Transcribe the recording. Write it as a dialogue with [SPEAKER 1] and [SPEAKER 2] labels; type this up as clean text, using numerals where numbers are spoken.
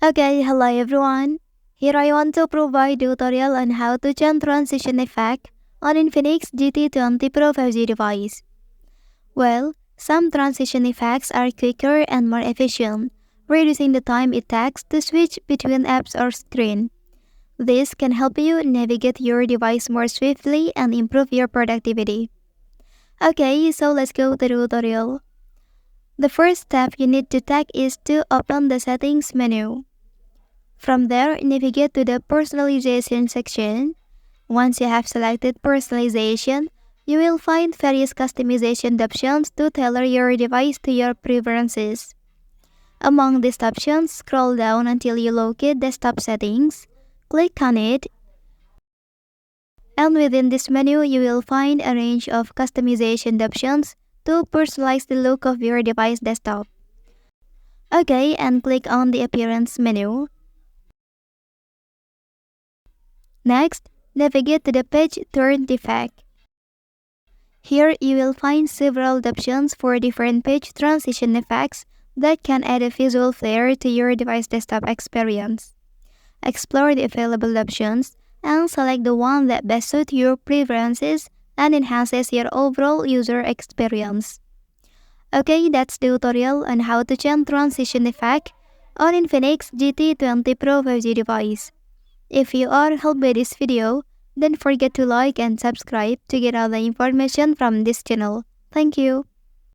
[SPEAKER 1] Okay, hello everyone. Here I want to provide tutorial on how to change transition effect on Infinix GT20 Pro 5G device. Well, some transition effects are quicker and more efficient, reducing the time it takes to switch between apps or screen. This can help you navigate your device more swiftly and improve your productivity. Okay, so let's go to the tutorial. The first step you need to take is to open the settings menu. From there, navigate to the personalization section. Once you have selected personalization, you will find various customization options to tailor your device to your preferences. Among these options, scroll down until you locate desktop settings, click on it, and within this menu you will find a range of customization options to personalize the look of your device desktop. Okay, and click on the appearance menu. Next, navigate to the page turn effect. Here you will find several options for different page transition effects that can add a visual flair to your device desktop experience. Explore the available options and select the one that best suits your preferences and enhances your overall user experience. Okay, that's the tutorial on how to change transition effect on Infinix GT20 Pro 5G device. If you are helped by this video, don't forget to like and subscribe to get all the information from this channel. Thank you.